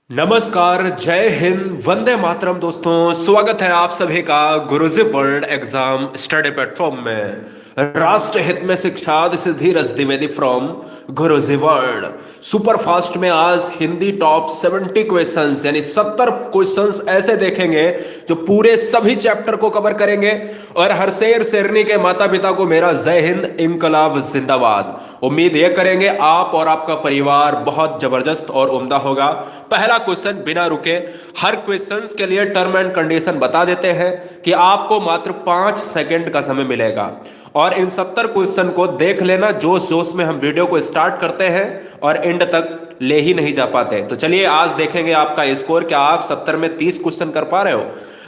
नमस्कार, जय हिंद, वंदे मातरम। दोस्तों, स्वागत है आप सभी का गुरुजी वर्ल्ड एग्जाम स्टडी प्लेटफॉर्म में। राष्ट्र हित में शिक्षा, this is Dheeraj Dwivedi from Guruji world. Super fast में आज हिंदी टॉप 70 क्वेश्चंस यानी 70 क्वेश्चंस ऐसे देखेंगे जो पूरे सभी चैप्टर को कवर करेंगे। और हर शेर शेरनी के माता पिता को मेरा जय हिंद, इनकलाब जिंदाबाद। उम्मीद यह करेंगे आप और आपका परिवार बहुत जबरदस्त और उम्दा होगा। पहला क्वेश्चन बिना रुके, हर क्वेश्चंस के लिए टर्म एंड कंडीशन बता देते हैं कि आपको मात्र 5 सेकंड का समय मिलेगा और इन 70 क्वेश्चन को देख लेना। जोश जोश में हम वीडियो को स्टार्ट करते हैं और एंड तक ले ही नहीं जा पाते। तो चलिए आज देखेंगे आपका स्कोर, क्या आप 70 में 30 क्वेश्चन कर पा रहे हो।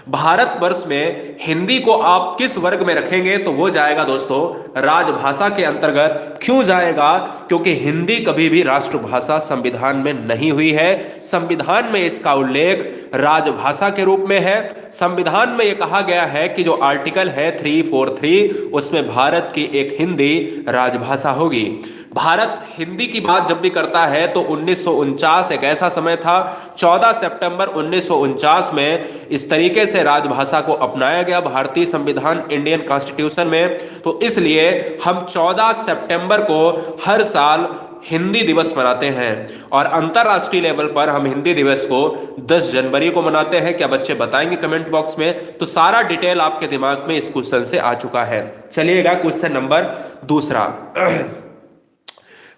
भारतवर्ष में हिंदी को आप किस वर्ग में रखेंगे तो वो जाएगा दोस्तों राजभाषा के अंतर्गत। क्यों जाएगा? क्योंकि हिंदी कभी भी राष्ट्रभाषा संविधान में नहीं हुई है। संविधान में इसका उल्लेख राजभाषा के रूप में है। संविधान में यह कहा गया है कि जो आर्टिकल है 343 उसमें भारत की एक हिंदी राजभाषा होगी। भारत हिंदी की बात जब भी करता है तो 1949 एक ऐसा समय था, 14 सितंबर 1949 में इस तरीके से राजभाषा को अपनाया गया भारतीय संविधान इंडियन कॉन्स्टिट्यूशन में। तो इसलिए हम 14 सितंबर को हर साल हिंदी दिवस मनाते हैं और अंतरराष्ट्रीय लेवल पर हम हिंदी दिवस को 10 जनवरी को मनाते हैं। क्या बच्चे बताएंगे कमेंट बॉक्स में? तो सारा डिटेल आपके दिमाग में इस क्वेश्चन से आ चुका है। चलिएगा क्वेश्चन नंबर दूसरा।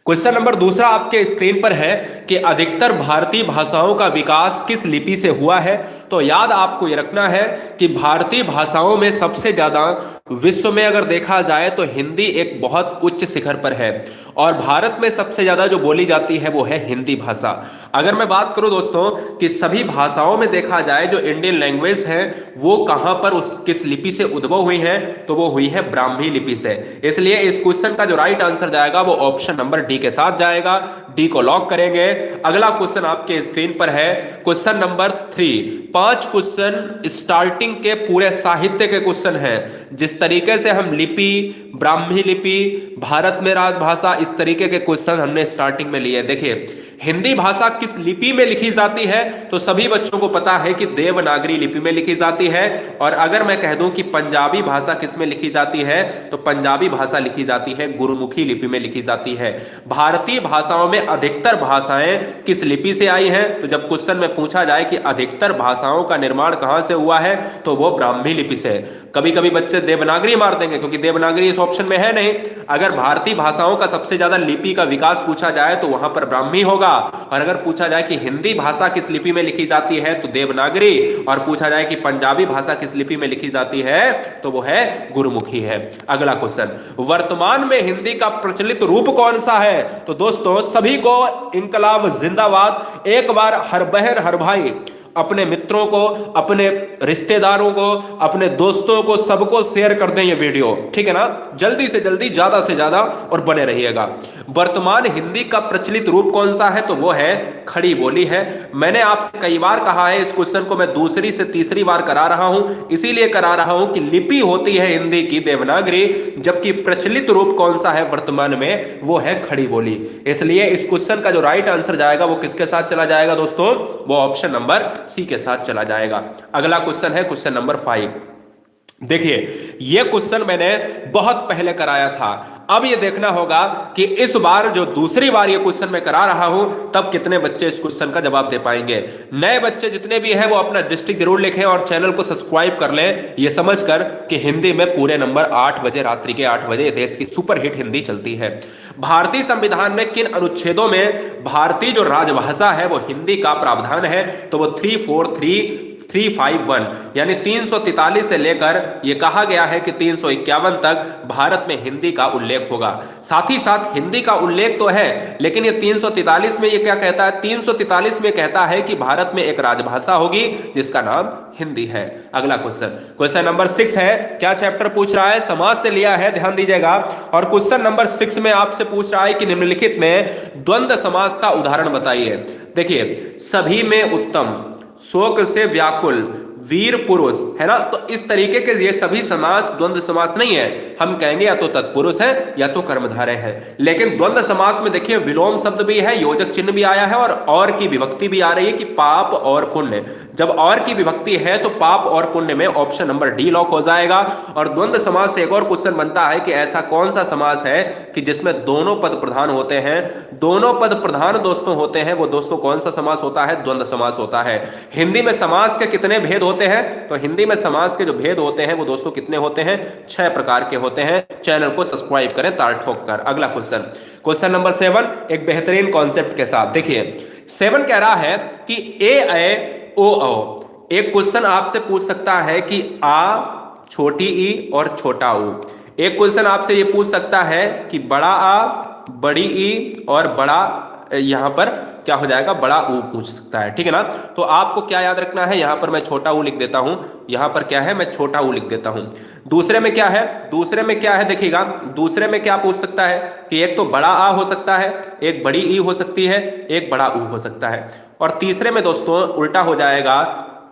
क्वेश्चन नंबर दूसरा आपके स्क्रीन पर है कि अधिकतर भारतीय भाषाओं का विकास किस लिपि से हुआ है। तो याद आपको ये रखना है कि भारतीय भाषाओं में सबसे ज्यादा विश्व में अगर देखा जाए तो हिंदी एक बहुत उच्च शिखर पर है और भारत में सबसे ज्यादा जो बोली जाती है वो है हिंदी भाषा। अगर मैं बात करूं दोस्तों कि सभी भाषाओं में देखा जाए जो इंडियन लैंग्वेज है वो कहां पर उस किस लिपि से उद्भव हुई है तो वो हुई है ब्राह्मी लिपि से। इसलिए इस क्वेश्चन का जो राइट आंसर जाएगा वो ऑप्शन नंबर डी के साथ जाएगा। डी को लॉक करेंगे। अगला क्वेश्चन आपके स्क्रीन पर है क्वेश्चन नंबर 3। 5 क्वेश्चन स्टार्टिंग के पूरे साहित्य के क्वेश्चन हैं। जिस तरीके से हम लिपि, ब्राह्मी लिपि, भारत में राजभाषा, इस तरीके के क्वेश्चन हमने स्टार्टिंग में लिए। देखिए हिंदी भाषा किस लिपि में लिखी जाती है तो सभी बच्चों को पता है कि देवनागरी लिपि में लिखी जाती है। और अगर मैं कह दूं कि पंजाबी भाषा किस में लिखी जाती है तो पंजाबी भाषा लिखी जाती है गुरुमुखी लिपि में लिखी जाती है। भारतीय भाषाओं में अधिकतर भाषाएं किस लिपि से आई हैं तो जब क्वेश्चन में पूछा जाए कि अधिकतर भाषाओं का निर्माण कहां से हुआ है तो वो ब्राह्मी लिपि से। कभी कभी बच्चे देवनागरी मार देंगे क्योंकि देवनागरी इस ऑप्शन में है नहीं। अगर भारतीय भाषाओं का सबसे ज्यादा लिपि का विकास पूछा जाए तो वहां पर ब्राह्मी होगा। और अगर पूछा जाए कि हिंदी भाषा किस लिपि में लिखी जाती है तो देवनागरी, और पूछा जाए कि पंजाबी भाषा किस लिपि में लिखी जाती है तो वो है गुरुमुखी है। अगला क्वेश्चन, वर्तमान में हिंदी का प्रचलित रूप कौन सा है? तो दोस्तों सभी को इनकलाब जिंदाबाद। एक बार हर बहन हर भाई अपने मित्रों को, अपने रिश्तेदारों को, अपने दोस्तों को, सबको शेयर कर दें ये वीडियो, ठीक है ना। जल्दी से जल्दी, ज्यादा से ज्यादा और बने रहिएगा। वर्तमान हिंदी का प्रचलित रूप कौन सा है तो वो है खड़ी बोली है। मैंने आपसे कई बार कहा है, इस क्वेश्चन को मैं दूसरी से तीसरी बार करा रहा हूं, इसीलिए करा रहा हूं कि लिपि होती है हिंदी की देवनागरी, जबकि प्रचलित रूप कौन सा है वर्तमान में वो है खड़ी बोली। इसलिए इस क्वेश्चन का जो राइट आंसर जाएगा वो किसके साथ चला जाएगा दोस्तों? वो ऑप्शन नंबर सी के साथ चला जाएगा। अगला क्वेश्चन है क्वेश्चन नंबर 5। देखिए यह क्वेश्चन मैंने बहुत पहले कराया था। अब यह देखना होगा कि इस बार जो दूसरी बार यह क्वेश्चन मैं करा रहा हूं तब कितने बच्चे इस क्वेश्चन का जवाब दे पाएंगे। नए बच्चे जितने भी हैं वो अपना डिस्ट्रिक्ट जरूर लिखें और चैनल को सब्सक्राइब कर लें, यह समझकर कि हिंदी में पूरे नंबर 8 बजे, रात्रि के 8 बजे देश की सुपरहिट हिंदी चलती है। भारतीय संविधान में किन अनुच्छेदों में भारतीय जो राजभाषा है वो हिंदी का प्रावधान है? तो वो 343 351 यानी 343 से लेकर यह कहा गया है कि 351 तक भारत में हिंदी का उल्लेख होगा। साथ ही साथ हिंदी का उल्लेख तो है लेकिन ये 343 में ये क्या कहता है? 343 में कहता है कि भारत में एक राजभाषा होगी जिसका नाम हिंदी है। अगला क्वेश्चन, क्वेश्चन नंबर 6 है। क्या चैप्टर पूछ रहा है? समाज से लिया है, ध्यान दीजिएगा। और क्वेश्चन नंबर 6 में आपसे पूछ रहा है कि निम्नलिखित में द्वंद्व समास का उदाहरण बताइए। देखिए, सभी में उत्तम, शोक से व्याकुल, वीर पुरुष, है ना। तो इस तरीके के ये सभी समास द्वंद्व समास नहीं है। हम कहेंगे या तो तत्पुरुष है या तो कर्मधारय है। लेकिन द्वंद्व समास में देखिए विलोम शब्द भी है, योजक चिन्ह भी आया है और की विभक्ति भी आ रही है कि पाप और पुण्य। जब और की विभक्ति है तो पाप और पुण्य में ऑप्शन नंबर डी लॉक हो जाएगा। और द्वंद्व समास से एक और क्वेश्चन बनता है कि ऐसा कौन सा समास है कि जिसमें दोनों पद प्रधान होते हैं। दोनों पद प्रधान दोस्तों होते हैं, वो दोस्तों कौन सा समास होता है? द्वंद्व समास होता है। हिंदी में समास के कितने भेद होते हैं? तो हिंदी में समास के जो भेद होते हैं वो दोस्तों कितने होते हैं? 6 प्रकार के होते हैं। चैनल को सब्सक्राइब करें तार ठोक कर। अगला क्वेश्चन, क्वेश्चन नंबर 7 एक बेहतरीन कॉन्सेप्ट के साथ। देखिए 7 कह रहा है कि ए ओ औ। एक क्वेश्चन आपसे पूछ सकता है कि आ, छोटी ई और छोटा ऊ। एक क्वेश्चन आपसे ये पूछ सकता है कि बड़ा आ, बड़ी ई और बड़ा, यहां पर क्या हो जाएगा? बड़ा ऊ पूछ सकता है, ठीक है ना। तो आपको क्या याद रखना है? यहां पर मैं छोटा ऊ लिख देता हूं, यहां पर क्या है? मैं छोटा ऊ लिख देता हूं। दूसरे में क्या है? दूसरे में क्या है देखिएगा, दूसरे में क्या पूछ सकता है कि एक तो बड़ा आ हो सकता है, एक बड़ी ई हो सकती है, एक बड़ा ऊ हो सकता है। और तीसरे में दोस्तों उल्टा हो जाएगा,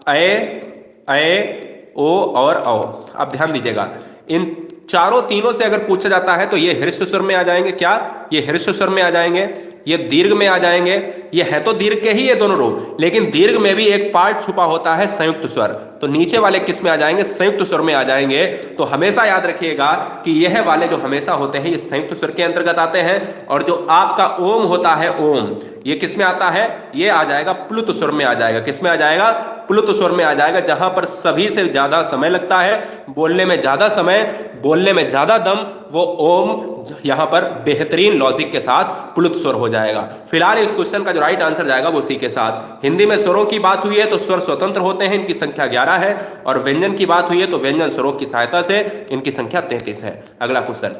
ए ओ और औ। अब ध्यान दीजिएगा, इन चारों तीनों से अगर पूछा जाता है तो ये हृस्व स्वर में आ जाएंगे। क्या ये हृस्व स्वर में आ जाएंगे? ये दीर्घ में आ जाएंगे। ये है तो दीर्घ के ही ये दोनों रूप, लेकिन दीर्घ में भी एक पार्ट छुपा होता है संयुक्त स्वर। तो नीचे वाले किस में आ जाएंगे? संयुक्त स्वर में आ जाएंगे। तो हमेशा याद रखिएगा कि यह वाले जो हमेशा होते हैं ये संयुक्त स्वर के अंतर्गत आते हैं। और जो आपका ओम होता है, ओम, ये किस में आता है? ये आ जाएगा प्लुत स्वर में आ जाएगा। किस में आ जाएगा? प्लुत स्वर में आ जाएगा, जहां पर सभी से ज्यादा समय लगता है, बोलने में ज्यादा समय, बोलने में ज्यादा दम, वो ओम यहां पर बेहतरीन लॉजिक के साथ प्लुत स्वर हो जाएगा। फिलहाल इस क्वेश्चन का जो राइट आंसर जाएगा वो उसी के साथ। हिंदी में स्वरों की बात हुई है तो स्वर स्वतंत्र होते हैं, इनकी संख्या 11 है। और व्यंजन की बात हुई है तो व्यंजन स्वरों की सहायता से इनकी संख्या 33 है। अगला क्वेश्चन,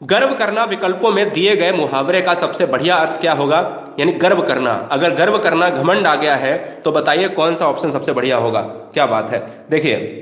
गर्व करना विकल्पों में दिए गए मुहावरे का सबसे बढ़िया अर्थ क्या होगा? यानी गर्व करना, अगर गर्व करना घमंड आ गया है तो बताइए कौन सा ऑप्शन सबसे बढ़िया होगा? क्या बात है। देखिए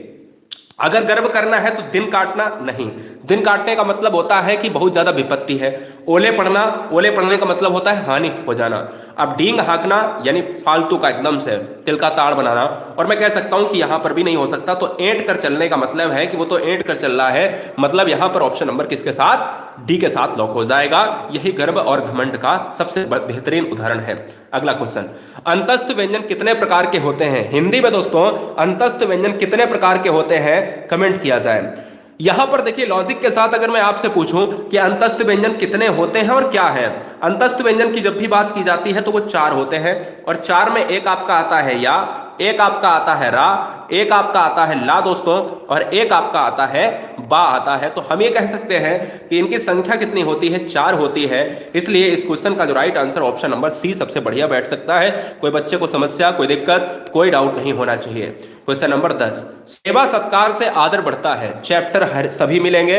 अगर गर्व करना है तो दिन काटना नहीं। दिन काटने का मतलब होता है कि बहुत ज्यादा विपत्ति है। ओले पड़ना, ओले पड़ने का मतलब होता है हानि हो जाना। अब डींग हाँकना यानी फालतू का एकदम से तिल का ताड़ बनाना। और मैं कह सकता हूं कि यहां पर भी नहीं हो सकता। तो ऐंठ कर चलने का मतलब है कि वो तो ऐंठ कर चल रहा है, मतलब यहां पर ऑप्शन नंबर किसके साथ? डी के साथ लॉक हो जाएगा। यही गर्व और घमंड का सबसे बेहतरीन उदाहरण है। अगला क्वेश्चन, अंतस्थ व्यंजन कितने प्रकार के होते हैं? हिंदी में दोस्तों अंतस्थ व्यंजन कितने प्रकार के होते हैं? कमेंट किया जाए। यहां पर देखिए लॉजिक के साथ अगर मैं आपसे पूछूं कि अंतस्थ व्यंजन कितने होते हैं और क्या है, अंतस्थ व्यंजन की जब भी बात की जाती है तो वो 4 होते हैं। और 4 में एक आपका आता है या, एक आपका आता है रा, एक आपका आता है ला दोस्तों, और एक आपका आता है बा आता है। तो हम ये कह सकते हैं कि इनकी संख्या कितनी होती है? 4 होती है। इसलिए इस क्वेश्चन का जो right answer option number C सबसे बढ़िया बैठ सकता है। कोई बच्चे को समस्या, कोई दिक्कत, कोई डाउट नहीं होना चाहिए। क्वेश्चन नंबर 10, सेवा सत्कार से आदर बढ़ता है। चैप्टर हर सभी मिलेंगे।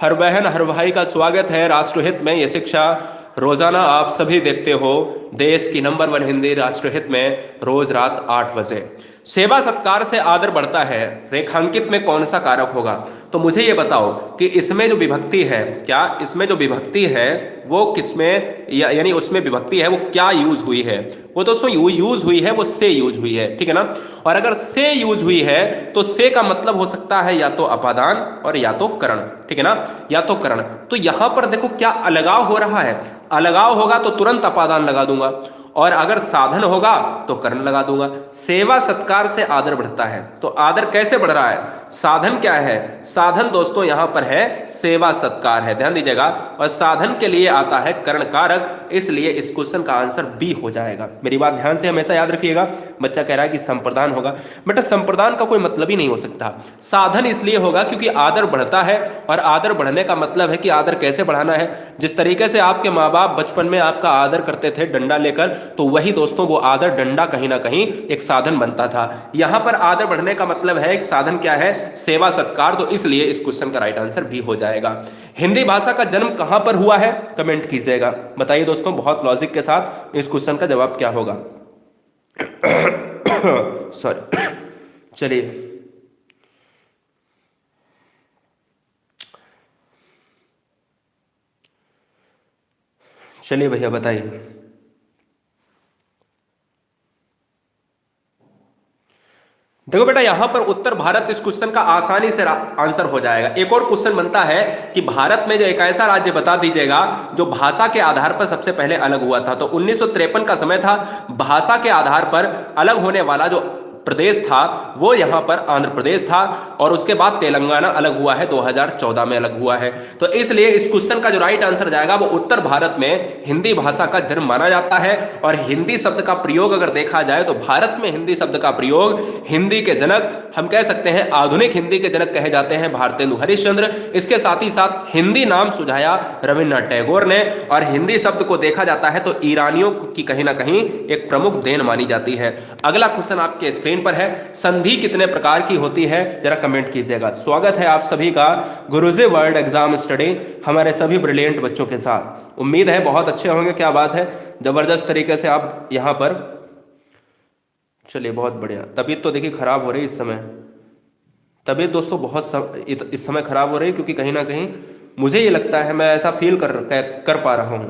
हर बहन हर भाई का स्वागत है राष्ट्रहित में। ये शिक्षा रोजाना आप सभी देखते हो, देश की नंबर 1 हिंदी राष्ट्रहित में, रोज रात 8 बजे। सेवा सत्कार से आदर बढ़ता है, रेखांकित में कौन सा कारक होगा? तो मुझे ये बताओ कि इसमें जो विभक्ति है, क्या इसमें जो विभक्ति है वो किसमें, यानी उसमें विभक्ति है वो क्या यूज हुई है? वो दोस्तों यूज हुई है, वो से यूज हुई है, ठीक है ना। और अगर से यूज हुई है तो से का मतलब हो सकता है या तो अपादान और या तो करण, ठीक है ना, या तो करण। तो यहां पर देखो क्या अलगाव हो रहा है। अलगाव होगा तो तुरंत अपादान लगा दूंगा, और अगर साधन होगा तो कर्ण लगा दूंगा। सेवा सत्कार से आदर बढ़ता है, तो आदर कैसे बढ़ रहा है? साधन क्या है? साधन दोस्तों यहां पर है सेवा सत्कार है, ध्यान दीजिएगा। और साधन के लिए आता है कर्ण कारक, इसलिए इस क्वेश्चन का आंसर बी हो जाएगा। मेरी बात ध्यान से हमेशा याद रखिएगा। बच्चा कह रहा है कि संप्रदान होगा, बेटा संप्रदान का कोई मतलब ही नहीं हो सकता। साधन इसलिए होगा क्योंकि आदर बढ़ता है, और आदर बढ़ने का मतलब है कि आदर कैसे बढ़ाना है। जिस तरीके से आपके माँ बाप बचपन में आपका आदर करते थे डंडा लेकर, तो वही दोस्तों वो आदर डंडा कहीं ना कहीं एक साधन बनता था। यहां पर आदर बढ़ने का मतलब है एक साधन क्या है? सेवा सत्कार। तो इसलिए इस क्वेश्चन का राइट आंसर भी हो जाएगा। हिंदी भाषा का जन्म कहां पर हुआ है? कमेंट कीजिएगा, बताइए दोस्तों बहुत लॉजिक के साथ इस क्वेश्चन का जवाब क्या होगा। सॉरी, चलिए चलिए भैया बताइए। देखो बेटा यहां पर उत्तर भारत, इस क्वेश्चन का आसानी से आंसर हो जाएगा। एक और क्वेश्चन बनता है कि भारत में जो एक ऐसा राज्य बता दीजिएगा जो भाषा के आधार पर सबसे पहले अलग हुआ था। तो 1953 का समय था, भाषा के आधार पर अलग होने वाला जो प्रदेश था वो यहां पर आंध्र प्रदेश था, और उसके बाद तेलंगाना अलग हुआ है, 2014 में अलग हुआ है। तो इसलिए इस क्वेश्चन का जो राइट आंसर जाएगा वो उत्तर भारत में हिंदी भाषा का जन्म माना जाता है। और हिंदी शब्द का प्रयोग अगर देखा जाए तो भारत में हिंदी शब्द का प्रयोग, हिंदी के जनक हम कह सकते हैं, आधुनिक हिंदी के जनक कहे जाते हैं भारतेंदु हरिश्चंद्र। इसके साथ ही साथ हिंदी नाम सुझाया रविन्द्रनाथ टैगोर ने, और हिंदी शब्द को देखा जाता है तो ईरानियों की कहीं ना कहीं एक प्रमुख देन मानी जाती है। अगला क्वेश्चन आपके स्क्रीन पर है, संधि कितने प्रकार की होती है, जरा कमेंट कीजिएगा। स्वागत है आप सभी का गुरुजी वर्ल्ड एग्जाम स्टडी हमारे सभी ब्रिलियंट बच्चों के साथ। उम्मीद है बहुत अच्छे होंगे। क्या बात है, जबरदस्त तरीके से आप यहां पर, चलिए बहुत बढ़िया। तबीयत तो देखिए खराब हो रही है इस समय, तबीयत दोस्तों बहुत इस समय खराब हो रही है, क्योंकि कहीं ना कहीं मुझे ये लगता है, मैं ऐसा फील कर पा रहा हूं,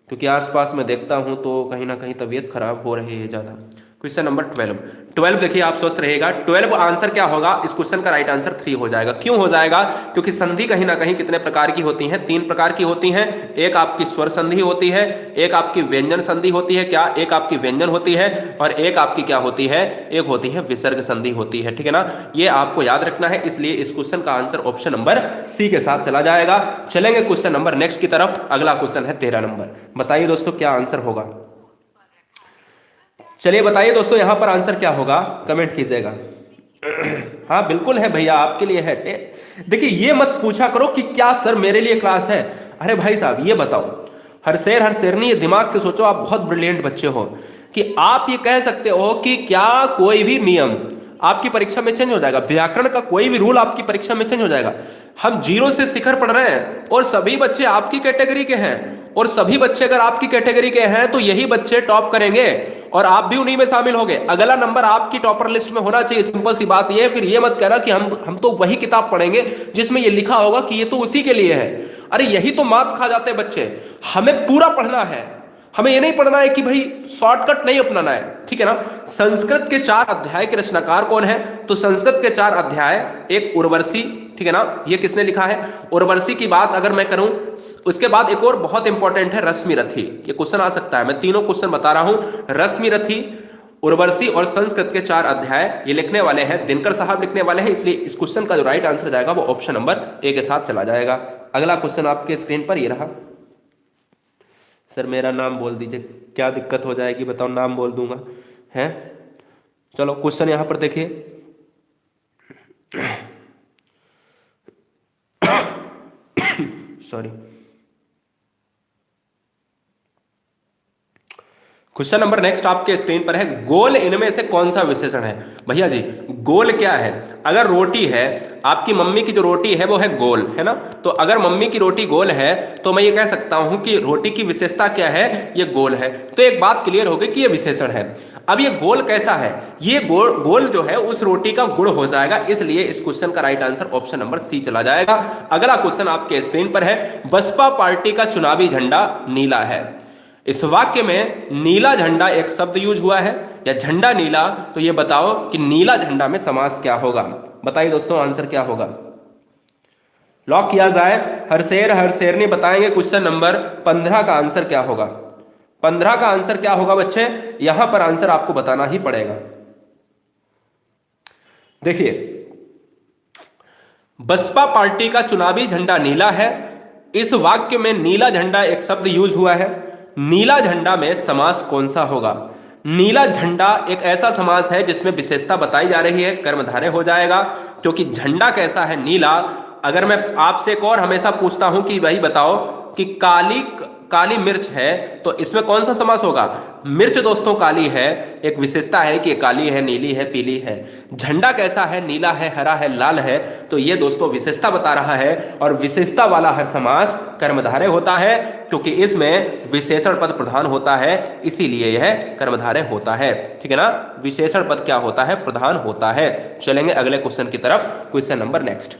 क्योंकि आसपास में देखता हूं तो कहीं ना कहीं तबीयत खराब हो रही है ज़्यादा। क्वेश्चन नंबर 12 देखिए, आप स्वस्थ रहेगा। 12 आंसर क्या होगा, इस क्वेश्चन का राइट आंसर 3 हो जाएगा। क्यों हो जाएगा, क्योंकि संधि कहीं ना कहीं कितने प्रकार की होती हैं, 3 प्रकार की होती हैं। एक आपकी स्वर संधि होती है, एक आपकी व्यंजन संधि होती है, क्या एक आपकी व्यंजन होती है, और एक आपकी क्या होती है, एक होती है विसर्ग संधि होती है। ठीक है ना, ये आपको याद रखना है। इसलिए इस क्वेश्चन का आंसर ऑप्शन नंबर सी के साथ चला जाएगा। चलेंगे क्वेश्चन नंबर नेक्स्ट की तरफ। अगला क्वेश्चन है 13 नंबर। बताइए दोस्तों क्या आंसर होगा। चलिए बताइए दोस्तों यहां पर आंसर क्या होगा, कमेंट कीजिएगा। हाँ बिल्कुल है भैया, आपके लिए है। देखिए ये मत पूछा करो कि क्या सर मेरे लिए क्लास है। अरे भाई साहब ये बताओ, हर शेर हर शेरनी, ये दिमाग से सोचो, आप बहुत ब्रिलियंट बच्चे हो, कि आप ये कह सकते हो कि क्या कोई भी नियम आपकी परीक्षा में चेंज हो जाएगा, व्याकरण का कोई भी रूल आपकी परीक्षा में चेंज हो जाएगा। हम 0 से शिखर पढ़ रहे हैं और सभी बच्चे आपकी कैटेगरी के हैं, और सभी बच्चे अगर आपकी कैटेगरी के हैं तो यही बच्चे टॉप करेंगे और आप भी उन्हीं में शामिल होंगे। अगला नंबर आपकी टॉपर लिस्ट में होना चाहिए, सिंपल सी बात ये। फिर ये मत कहना कि हम तो वही किताब पढ़ेंगे जिसमें ये लिखा होगा कि ये तो उसी के लिए है। अरे यही तो मात खा जाते हैं बच्चे। हमें पूरा पढ़ना है, हमें ये नहीं पढ़ना है कि भाई शॉर्टकट नहीं अपनाना है। ठीक है ना। संस्कृत के 4 अध्याय के रचनाकार कौन है, तो संस्कृत के 4 अध्याय, एक उर्वशी, ठीक है ना, ये किसने लिखा है, उर्वशी की बात अगर मैं करूं। उसके बाद एक और बहुत इंपॉर्टेंट है रश्मिरथी, ये क्वेश्चन आ सकता है, मैं तीनों क्वेश्चन बता रहा हूं। रश्मिरथी, उर्वशी और संस्कृत के 4 अध्याय, ये लिखने वाले हैं दिनकर साहब लिखने वाले हैं। इसलिए इस क्वेश्चन का जो राइट आंसर जाएगा वो ऑप्शन नंबर ए के साथ चला जाएगा। अगला क्वेश्चन आपके स्क्रीन पर ये रहा। सर मेरा नाम बोल दीजिए, क्या दिक्कत हो जाएगी बताओ, नाम बोल दूंगा है। चलो क्वेश्चन यहां पर देखिए, सॉरी, क्वेश्चन नंबर नेक्स्ट आपके स्क्रीन पर है, गोल इनमें से कौन सा विशेषण है। भैया जी गोल क्या है, अगर रोटी है, आपकी मम्मी की जो रोटी है वो है गोल, है ना। तो अगर मम्मी की रोटी गोल है तो मैं ये कह सकता हूं कि रोटी की विशेषता क्या है, ये गोल है। तो एक बात क्लियर हो गई कि ये विशेषण है। अब ये गोल कैसा है, ये गोल जो है उस रोटी का गुण हो जाएगा। इसलिए इस क्वेश्चन का right answer option number C चला जाएगा। अगला क्वेश्चन आपके स्क्रीन पर है, बसपा पार्टी का चुनावी झंडा नीला है। इस वाक्य में नीला झंडा एक शब्द यूज हुआ है या झंडा नीला, तो ये बताओ कि नीला झंडा में समास क्या होगा। बताइए दोस्तों आंसर क्या होगा, लॉक किया जाए। हर शेर हर शेरनी बताएंगे क्वेश्चन नंबर 15 का आंसर क्या होगा। 15 का आंसर क्या होगा बच्चे, यहां पर आंसर आपको बताना ही पड़ेगा। देखिए बसपा पार्टी का चुनावी झंडा नीला है, इस वाक्य में नीला झंडा एक शब्द यूज हुआ है। नीला झंडा में समास कौन सा होगा। नीला झंडा एक ऐसा समास है जिसमें विशेषता बताई जा रही है, कर्मधारय हो जाएगा, क्योंकि झंडा कैसा है नीला। अगर मैं आपसे एक और हमेशा पूछता हूं कि भाई बताओ कि काली मिर्च है, तो इसमें कौन सा समास होगा। मिर्च दोस्तों काली है, एक विशेषता है कि काली है, नीली है, पीली है। झंडा कैसा है, नीला है, हरा है, लाल है, तो ये दोस्तों विशेषता बता रहा है। और विशेषता वाला हर समास कर्मधारय होता है, क्योंकि इसमें विशेषण पद प्रधान होता है, इसीलिए यह कर्मधारय होता है। ठीक है ना, विशेषण पद क्या होता है, प्रधान होता है। चलेंगे अगले क्वेश्चन की तरफ। क्वेश्चन नंबर नेक्स्ट,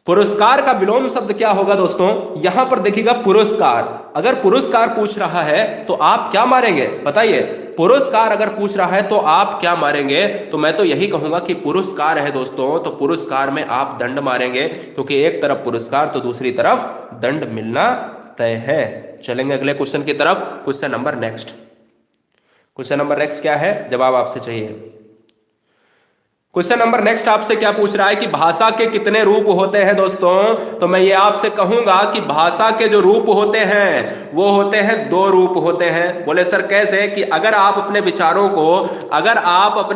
पुरस्कार का विलोम शब्द क्या होगा दोस्तों। यहां पर देखिएगा पुरस्कार, अगर पुरस्कार पूछ रहा है तो आप क्या मारेंगे बताइए, पुरस्कार अगर पूछ रहा है तो आप क्या मारेंगे, तो मैं तो यही कहूंगा कि पुरस्कार है दोस्तों, तो पुरस्कार में आप दंड मारेंगे, क्योंकि एक तरफ पुरस्कार तो दूसरी तरफ दंड मिलना तय है। चलेंगे अगले क्वेश्चन की तरफ। क्वेश्चन नंबर नेक्स्ट क्या है, जवाब आपसे चाहिए। क्वेश्चन नंबर नेक्स्ट आपसे क्या पूछ रहा है कि भाषा के कितने रूप होते हैं दोस्तों, तो मैं ये आपसे कहूंगा कि भाषा के जो रूप होते हैं वो होते हैं 2 रूप होते हैं। बोले सर कैसे, कि अगर आप अपने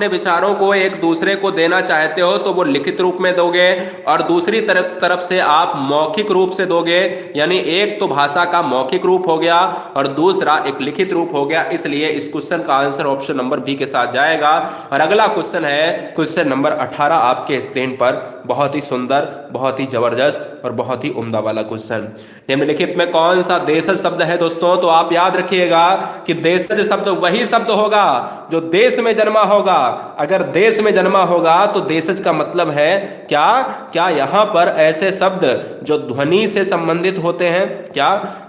विचारों को एक दूसरे को देना चाहते हो तो वो लिखित रूप में दोगे, और दूसरी तरफ से आप मौखिक रूप से दोगे, यानी एक तो भाषा का मौखिक रूप हो गया और दूसरा एक लिखित रूप हो गया। इसलिए इस क्वेश्चन का आंसर ऑप्शन नंबर बी के साथ जाएगा। और अगला क्वेश्चन है क्वेश्चन नंबर 18 आपके स्क्रीन पर, बहुत ही सुंदर, बहुत ही जबरदस्त और बहुत ही उम्दा वाला क्वेश्चन। निम्नलिखित में कौन सा देशज शब्द है दोस्तों, तो आप याद रखिएगा कि देशज शब्द वही शब्द होगा जो देश में जन्मा होगा। अगर देश में जन्मा होगा तो देशज का मतलब है क्या यहां पर ऐसे शब्द जो ध्वनि से संबंधित होते हैं,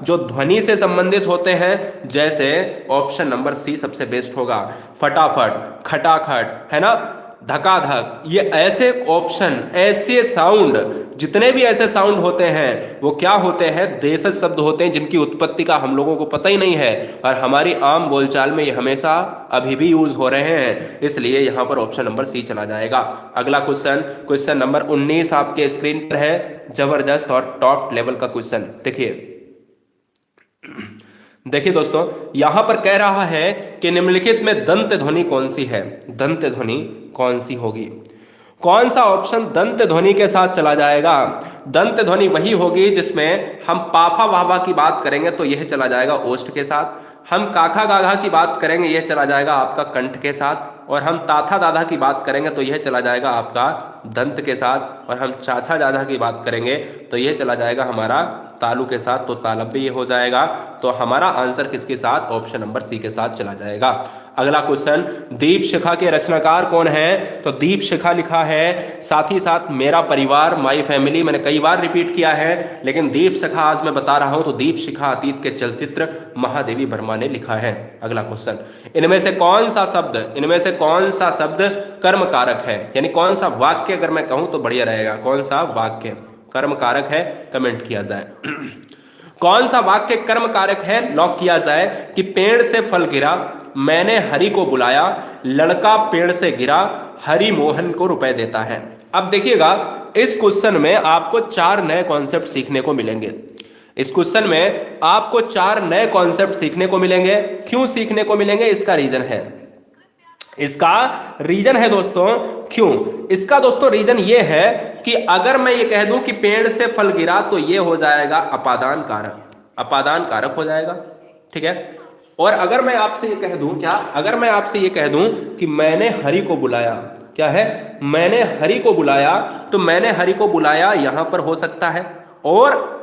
जो ध्वनि से संबंधित होते हैं, जैसे ऑप्शन नंबर सी सबसे बेस्ट होगा, फटाफट, खटाखट, है ना, धकाधक। ये ऐसे ऑप्शन, ऐसे साउंड, जितने भी ऐसे साउंड होते हैं वो क्या होते हैं, देशज शब्द होते हैं, जिनकी उत्पत्ति का हम लोगों को पता ही नहीं है और हमारी आम बोलचाल में ये हमेशा अभी भी यूज हो रहे हैं। इसलिए यहां पर ऑप्शन नंबर सी चला जाएगा। अगला क्वेश्चन नंबर 19 आपके स्क्रीन पर है, जबरदस्त और टॉप लेवल का क्वेश्चन। देखिए दोस्तों, यहां पर कह रहा है कि निम्नलिखित में दंत ध्वनि कौन सी है, दंत ध्वनि कौन सी होगी, कौन सा ऑप्शन दंत ध्वनि के साथ चला जाएगा। दंत ध्वनि वही होगी जिसमें हम पाफा वावा की बात करेंगे तो यह चला जाएगा ओष्ठ के साथ, हम काखा गाघा की बात करेंगे यह चला जाएगा आपका कंठ के साथ, और हम ताथा दादा की बात करेंगे तो यह चला जाएगा आपका दंत के साथ, और हम चाचा दादा की बात करेंगे तो यह चला जाएगा हमारा तालु के साथ, तो तालब भी ये हो जाएगा। तो हमारा आंसर किसके साथ, ऑप्शन नंबर सी के साथ चला जाएगा। अगला क्वेश्चन, दीप शिखा के रचनाकार कौन है, तो दीप शिखा लिखा है, साथ ही साथ मेरा परिवार, माई फैमिली, मैंने कई बार रिपीट किया है, लेकिन दीप शिखा आज मैं बता रहा हूं तो दीप शिखा अतीत के चलचित्र महादेवी वर्मा ने लिखा है। अगला क्वेश्चन, इनमें से कौन सा शब्द कर्म कारक है, यानी कौन सा वाक्य, अगर मैं कहूं तो बढ़िया रहेगा, कौन सा वाक्य कर्म कारक है, कमेंट किया जाए। कौन सा वाक्य कर्म कारक है, लॉक किया जाए कि पेड़ से फल गिरा, मैंने हरि को बुलाया, लड़का पेड़ से गिरा, हरि मोहन को रुपए देता है। अब देखिएगा, इस क्वेश्चन में आपको 4 नए कॉन्सेप्ट सीखने को मिलेंगे। इस क्वेश्चन में आपको 4 नए कॉन्सेप्ट सीखने को मिलेंगे। क्यों सीखने को मिलेंगे, इसका रीजन है दोस्तों, क्यों इसका दोस्तों रीजन ये है कि अगर मैं ये कह दूं कि पेड़ से फल गिरा तो ये हो जाएगा अपादान कारक हो जाएगा, ठीक है। और अगर मैं आपसे ये कह दूं कि मैंने हरि को बुलाया, क्या है, मैंने हरि को बुलाया, तो मैंने हरि को बुलाया यहां पर हो सकता है, और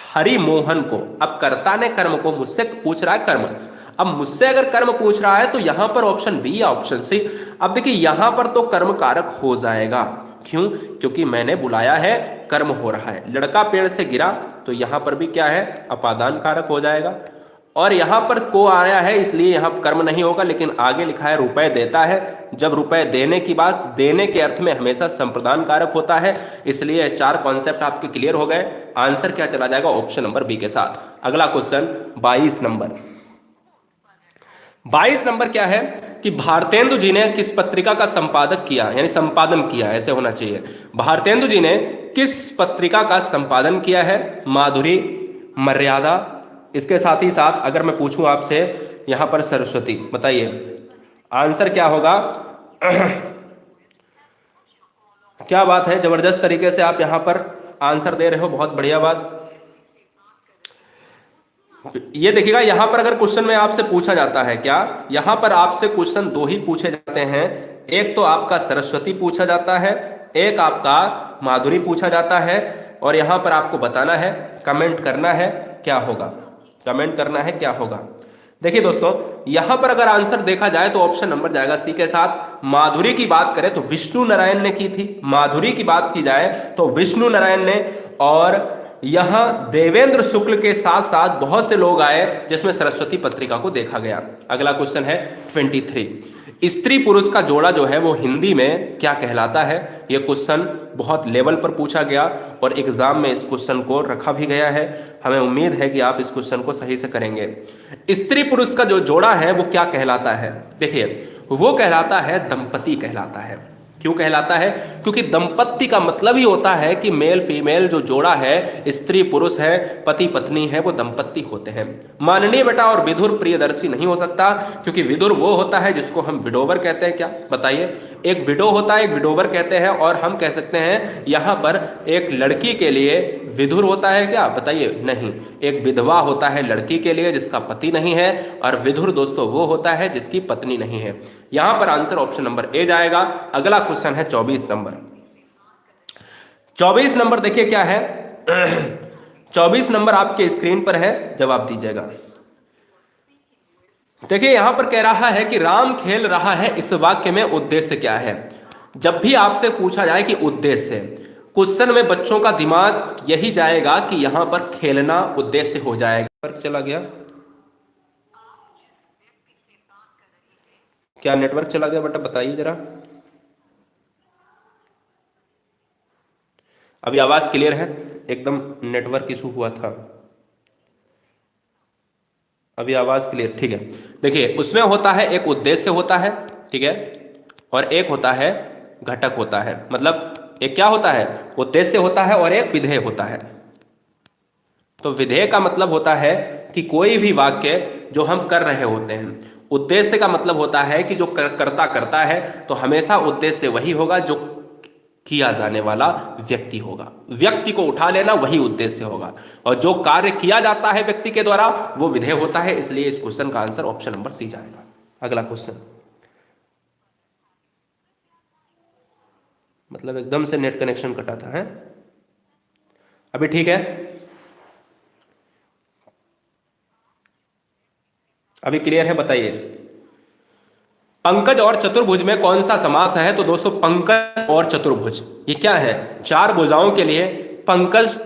हरि मोहन को, अब कर्ता ने कर्म को मुझसे पूछ रहा है कर्म, अब मुझसे अगर कर्म पूछ रहा है तो यहां पर ऑप्शन बी या ऑप्शन सी। अब देखिए यहां पर तो कर्म कारक हो जाएगा, क्यों, क्योंकि मैंने बुलाया है, कर्म हो रहा है। लड़का पेड़ से गिरा तो यहां पर भी क्या है, अपादान कारक हो जाएगा, और यहां पर को आया है इसलिए यहां कर्म नहीं होगा, लेकिन आगे लिखा है रुपए देता है, जब रुपए देने की बात, देने के अर्थ में हमेशा संप्रदान कारक होता है। इसलिए 4 कॉन्सेप्ट आपके क्लियर हो गए। आंसर क्या चला जाएगा, ऑप्शन नंबर बी के साथ। अगला क्वेश्चन 22 नंबर क्या है कि भारतेंदु जी ने किस पत्रिका का संपादन किया, ऐसे होना चाहिए। भारतेंदु जी ने किस पत्रिका का संपादन किया है, माधुरी, मर्यादा, इसके साथ ही साथ अगर मैं पूछूं आपसे यहां पर सरस्वती, बताइए आंसर क्या होगा। क्या बात है, जबरदस्त तरीके से आप यहां पर आंसर दे रहे हो, बहुत बढ़िया बात। ये देखिएगा, यहां पर अगर क्वेश्चन में आपसे पूछा जाता है, क्या यहां पर आपसे क्वेश्चन 2 ही पूछे जाते हैं, एक तो आपका सरस्वती पूछा जाता है, एक आपका माधुरी पूछा जाता है, और यहां पर आपको बताना है, कमेंट करना है क्या होगा। देखिए दोस्तों, यहां पर अगर आंसर देखा जाए तो ऑप्शन नंबर जाएगा सी के साथ। माधुरी की बात करें तो विष्णु नारायण ने की थी, माधुरी की बात की जाए तो विष्णु नारायण ने, और यहां देवेंद्र शुक्ल के साथ साथ बहुत से लोग आए जिसमें सरस्वती पत्रिका को देखा गया। अगला क्वेश्चन है 23, स्त्री पुरुष का जोड़ा जो है वो हिंदी में क्या कहलाता है? यह क्वेश्चन बहुत लेवल पर पूछा गया और एग्जाम में इस क्वेश्चन को रखा भी गया है। हमें उम्मीद है कि आप इस क्वेश्चन को सही से करेंगे। स्त्री पुरुष का जो जोड़ा है वो क्या कहलाता है? देखिए, वो कहलाता है दंपति कहलाता है। क्यों कहलाता है? क्योंकि दंपत्ति का मतलब ही होता है कि मेल फीमेल जो जोड़ा है, स्त्री पुरुष है, पति पत्नी है, वो दंपत्ति होते हैं। माननीय बेटा और विदुर प्रियदर्शी नहीं हो सकता, क्योंकि विदुर वो होता है जिसको हम विडोवर कहते हैं। क्या बताइए? एक विडो होता है, एक विडोवर कहते हैं। और हम कह सकते हैं यहां पर एक लड़की के लिए विदुर होता है क्या? बताइए, नहीं। एक विधवा होता है लड़की के लिए जिसका पति नहीं है, और विदुर दोस्तों वो होता है जिसकी पत्नी नहीं है। यहां पर आंसर ऑप्शन नंबर ए जाएगा। अगला क्वेश्चन है 24 नंबर। 24 नंबर देखिए क्या है। 24 नंबर आपके स्क्रीन पर है, जवाब दीजिएगा। देखिए यहां पर कह रहा है कि राम खेल रहा है, इस वाक्य में उद्देश्य क्या है? जब भी आपसे पूछा जाए कि उद्देश्य, क्वेश्चन में बच्चों का दिमाग यही जाएगा कि यहां पर खेलना उद्देश्य हो जाएगा। पर चला गया क्या? नेटवर्क चला गया बेटा, बताइए जरा। अभी आवाज क्लियर है? एकदम नेटवर्क इशू हुआ था, अभी आवाज क्लियर, ठीक है। देखिए उसमें होता है, एक उद्देश्य होता है, ठीक है, और एक होता है घटक होता है। मतलब एक क्या होता है? उद्देश्य होता है, और एक विधेय होता है। तो विधेय का मतलब होता है कि कोई भी वाक्य जो हम कर रहे होते हैं, उद्देश्य का मतलब होता है कि जो करता करता है, तो हमेशा उद्देश्य वही होगा जो किया जाने वाला व्यक्ति होगा। व्यक्ति को उठा लेना वही उद्देश्य होगा, और जो कार्य किया जाता है व्यक्ति के द्वारा वो विधेय होता है। इसलिए इस क्वेश्चन का आंसर ऑप्शन नंबर सी जाएगा। अगला क्वेश्चन, मतलब एकदम से नेट कनेक्शन कटा था, है? अभी ठीक है? अभी क्लियर है? बताइए। पंकज और चतुर्भुज में कौन सा समास है? तो दोस्तों पंकज और चतुर्भुज ये क्या है? चार भुजाओं के लिए पंकज,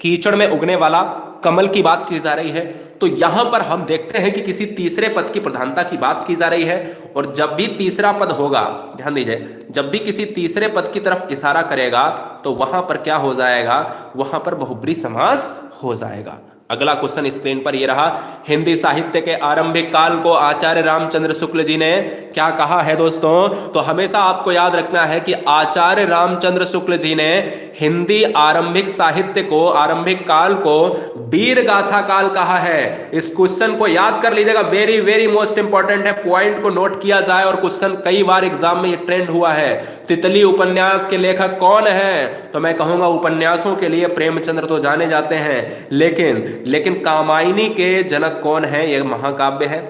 कीचड़ में उगने वाला कमल की बात की जा रही है। तो यहां पर हम देखते हैं कि किसी तीसरे पद की प्रधानता की बात की जा रही है। और जब भी तीसरा पद होगा, ध्यान दीजिए, जब भी किसी तीसरे पद की तरफ इशारा करेगा तो वहां पर क्या हो जाएगा? वहां पर बहुब्री समास हो जाएगा। अगला क्वेश्चन स्क्रीन पर ये रहा। हिंदी साहित्य के आरंभिक काल को आचार्य रामचंद्र शुक्ल जी ने क्या कहा है दोस्तों? तो हमेशा आपको याद रखना है कि आचार्य रामचंद्र शुक्ल जी ने हिंदी आरंभिक साहित्य को, आरंभिक काल को वीर गाथा काल कहा है। इस क्वेश्चन को याद कर लीजिएगा, वेरी वेरी मोस्ट इंपॉर्टेंट है। पॉइंट को नोट किया जाए, और क्वेश्चन कई बार एग्जाम में ये ट्रेंड हुआ है। तितली उपन्यास के लेखक कौन है? तो मैं कहूंगा उपन्यासों के लिए प्रेमचंद्र तो जाने जाते हैं, लेकिन कामायनी के जनक कौन है? यह महाकाव्य है।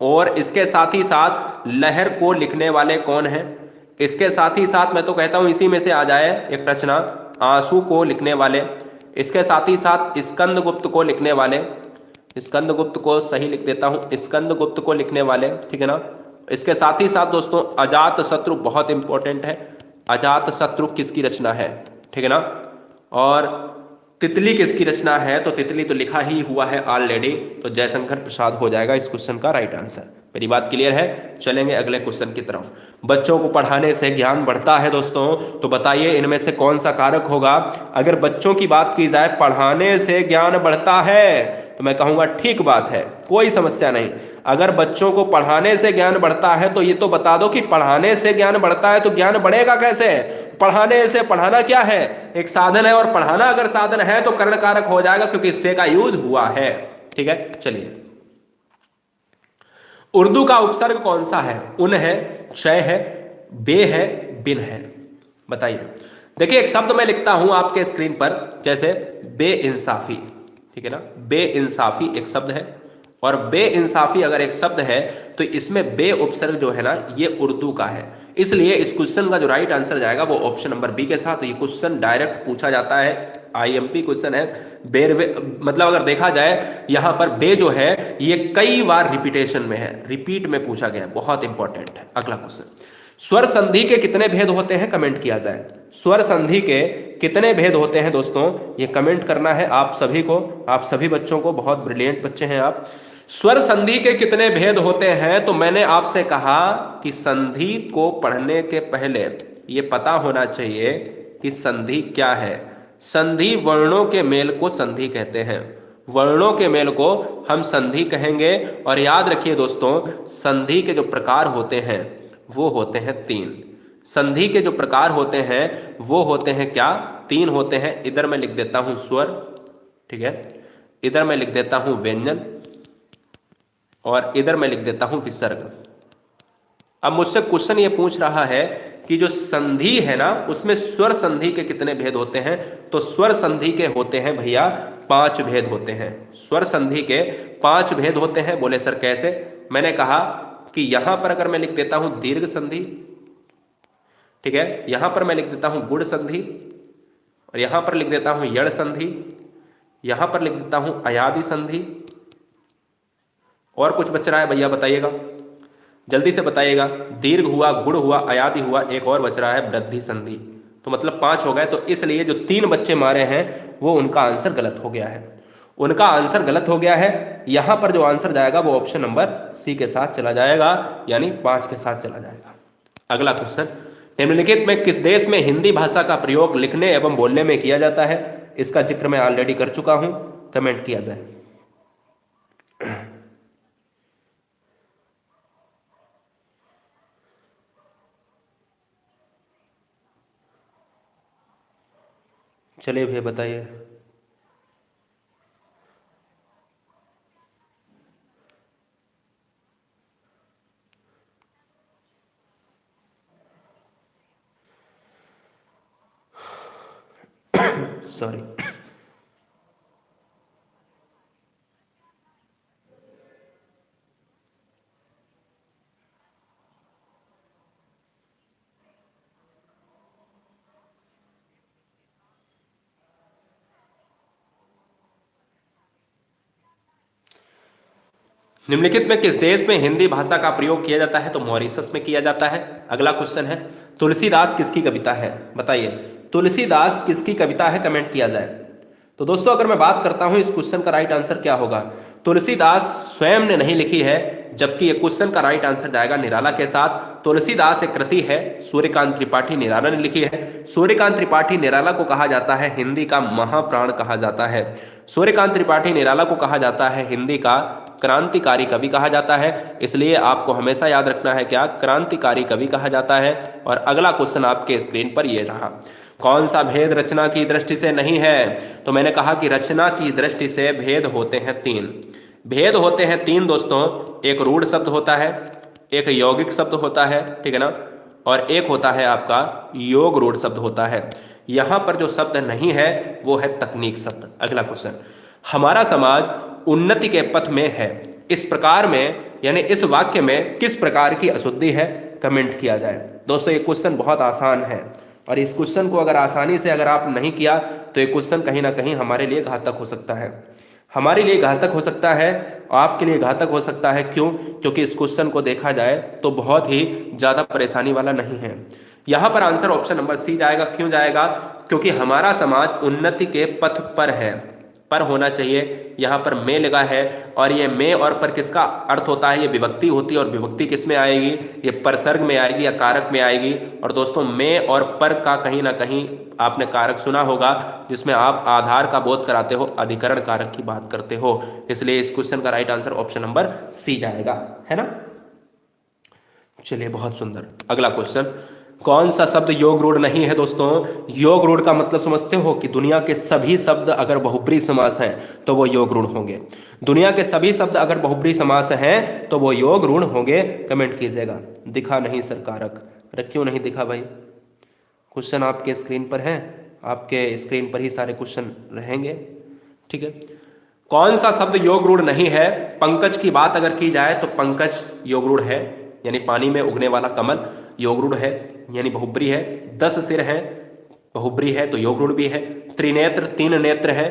और इसके साथ ही साथ लहर को लिखने वाले कौन है? इसके साथ ही साथ मैं तो कहता हूं इसी में से आ जाए एक रचना, आंसू को लिखने वाले। इसके साथ ही साथ स्कंदगुप्त को लिखने वाले, स्कंदगुप्त को सही लिख देता हूं, स्कंदगुप्त को लिखने वाले, ठीक है ना। इसके साथ ही साथ दोस्तों अजात शत्रु बहुत इंपॉर्टेंट है। अजात शत्रु किसकी रचना है? ठीक है ना। और तितली किसकी रचना है? तो तितली तो लिखा ही हुआ है ऑलरेडी, तो जयशंकर प्रसाद हो जाएगा इस क्वेश्चन का राइट आंसर। मेरी बात क्लियर है? चलेंगे अगले क्वेश्चन की तरफ। बच्चों को पढ़ाने से ज्ञान बढ़ता है दोस्तों, तो बताइए इनमें से कौन सा कारक होगा? अगर बच्चों की बात की जाए, पढ़ाने से ज्ञान बढ़ता है, तो मैं कहूंगा ठीक बात है, कोई समस्या नहीं। अगर बच्चों को पढ़ाने से ज्ञान बढ़ता है तो ये तो बता दो कि पढ़ाने से ज्ञान बढ़ता है तो ज्ञान बढ़ेगा कैसे? पढ़ाने से, पढ़ाना क्या है? एक साधन है, और पढ़ाना अगर साधन है तो कर्ण कारक हो जाएगा, क्योंकि इससे का यूज हुआ है। ठीक है, चलिए। उर्दू का उपसर्ग कौन सा है? उन है, क्षय है, बे है, बिन है। बताइए। देखिए एक शब्द मैं लिखता हूं आपके स्क्रीन पर, जैसे बेइंसाफी, ठीक है ना। बेइंसाफी एक शब्द है, और बेइंसाफी अगर एक शब्द है तो इसमें बे उपसर्ग जो है ना, ये उर्दू का है। इसलिए इस क्वेश्चन का जो राइट आंसर जाएगा वो ऑप्शन नंबर बी के साथ। ये क्वेश्चन डायरेक्ट पूछा जाता है, आईएमपी क्वेश्चन है। मतलब अगर देखा जाए यहां पर बे जो है ये कई बार रिपीटेशन में है, रिपीट में पूछा गया है, बहुत इंपॉर्टेंट है। अगला क्वेश्चन, स्वर संधि के कितने भेद होते हैं? कमेंट किया जाए। स्वर संधि के कितने भेद होते हैं दोस्तों, ये कमेंट करना है आप सभी को, आप सभी बच्चों को, बहुत ब्रिलियंट बच्चे हैं आप। स्वर संधि के कितने भेद होते हैं, तो मैंने आपसे कहा कि संधि को पढ़ने के पहले ये पता होना चाहिए कि संधि क्या है। संधि वर्णों के मेल को संधि कहते हैं, वर्णों के मेल को हम संधि कहेंगे। और याद रखिए दोस्तों, संधि के जो प्रकार होते हैं वो होते हैं 3। संधि के जो प्रकार होते हैं वो होते हैं क्या, 3 होते हैं। इधर मैं लिख देता हूं स्वर, ठीक है, इधर मैं लिख देता हूं व्यंजन, और इधर मैं लिख देता हूं विसर्ग। अब मुझसे क्वेश्चन ये पूछ रहा है कि जो संधि है ना, उसमें स्वर संधि के कितने भेद होते हैं, तो स्वर संधि के होते हैं भैया 5 भेद होते हैं। स्वर संधि के 5 भेद होते हैं। बोले सर कैसे, मैंने कहा कि यहां पर अगर मैं लिख देता हूं दीर्घ संधि, ठीक है, यहां पर मैं लिख देता हूं गुण संधि, और यहां पर लिख देता हूं यड़ संधि, यहां पर लिख देता हूं अयादि संधि, और कुछ बच रहा है भैया बताइएगा, जल्दी से बताइएगा। दीर्घ हुआ, गुण हुआ, अयादि हुआ, एक और बच रहा है वृद्धि संधि। तो मतलब 5 हो गए। तो इसलिए जो 3 बच्चे मारे हैं वो उनका आंसर गलत हो गया है, उनका आंसर गलत हो गया है। यहां पर जो आंसर जाएगा वो ऑप्शन नंबर सी के साथ चला जाएगा, यानी 5 के साथ चला जाएगा। अगला क्वेश्चन, निम्नलिखित में किस देश में हिंदी भाषा का प्रयोग लिखने एवं बोलने में किया जाता है। इसका जिक्र मैं ऑलरेडी कर चुका हूं, कमेंट किया जाए। चलिए भैया बताइए। सॉरी, निम्नलिखित में किस देश में हिंदी भाषा का प्रयोग किया जाता है, तो मॉरिशस में किया जाता है। अगला क्वेश्चन है, तुलसीदास किसकी कविता है, बताइए। तुलसीदास किसकी कविता है, कमेंट किया जाए। तो दोस्तों अगर मैं बात करता हूं इस क्वेश्चन का राइट आंसर क्या होगा, तुलसीदास स्वयं ने नहीं लिखी है, जबकि ये क्वेश्चन का राइट आंसर जाएगा निराला के साथ। तुलसीदास एक कृति है, सूर्यकांत त्रिपाठी निराला ने लिखी है। सूर्यकांत त्रिपाठी निराला को कहा जाता है हिंदी का महाप्राण कहा जाता है। सूर्यकांत त्रिपाठी निराला को कहा जाता है हिंदी का क्रांतिकारी कवि कहा जाता है। इसलिए आपको हमेशा याद रखना है क्या, क्रांतिकारी कवि कहा जाता है। और अगला क्वेश्चन आपके स्क्रीन पर ये रहा, कौन सा भेद रचना की दृष्टि से नहीं है, तो मैंने कहा कि रचना की दृष्टि से भेद होते हैं 3। भेद होते हैं 3 दोस्तों, एक रूढ़ शब्द होता है, एक यौगिक शब्द होता है, ठीक है ना, और एक होता है आपका योग रूढ़ शब्द होता है। यहां पर जो शब्द नहीं है वो है तकनीक शब्द। अगला क्वेश्चन, हमारा समाज उन्नति के पथ में है, इस प्रकार में यानी इस वाक्य में किस प्रकार की अशुद्धि है, कमेंट किया जाए। दोस्तों ये क्वेश्चन बहुत आसान है, और इस क्वेश्चन को अगर आसानी से अगर आप नहीं किया तो ये क्वेश्चन कहीं ना कहीं हमारे लिए घातक हो सकता है, हमारे लिए घातक हो सकता है, आपके लिए घातक हो सकता है। क्यों? क्योंकि इस क्वेश्चन को देखा जाए तो बहुत ही ज़्यादा परेशानी वाला नहीं है। यहाँ पर आंसर ऑप्शन नंबर सी जाएगा। क्यों जाएगा? क्योंकि हमारा समाज उन्नति के पथ पर है, पर होना चाहिए, यहाँ पर में लगा है, और ये में और पर किसका अर्थ होता है, ये विभक्ति होती है, और विभक्ति किस में आएगी, ये परसर्ग में आएगी या कारक में आएगी। और दोस्तों में और पर का कहीं ना कहीं आपने कारक सुना होगा, जिसमें आप आधार का बोध कराते हो, अधिकरण कारक की बात करते हो। इसलिए इस क्वेश्चन का right answer option number C जाएगा, है ना। चलिए बहुत सुंदर। अगला क्वेश्चन, कौन सा शब्द योग रूढ़ नहीं है दोस्तों? योग रूढ़ का मतलब समझते हो कि दुनिया के सभी शब्द अगर बहुब्री समास हैं तो वो योग रूढ़ होंगे। दुनिया के सभी शब्द अगर बहुब्री समास हैं तो वो योग रूढ़ होंगे। कमेंट कीजिएगा। दिखा नहीं सर कारक, अरे क्यों नहीं दिखा भाई? क्वेश्चन आपके स्क्रीन पर है, आपके स्क्रीन पर ही सारे क्वेश्चन रहेंगे, ठीक है। कौन सा शब्द योग रूढ़ नहीं है? पंकज की बात अगर की जाए तो पंकज योग रूढ़ है, यानी पानी में उगने वाला कमल योग रूढ़ है, यानी बहुब्री है। 10 सिर है, बहुब्री है तो योग रूढ़ भी है। त्रिनेत्र 3 नेत्र है,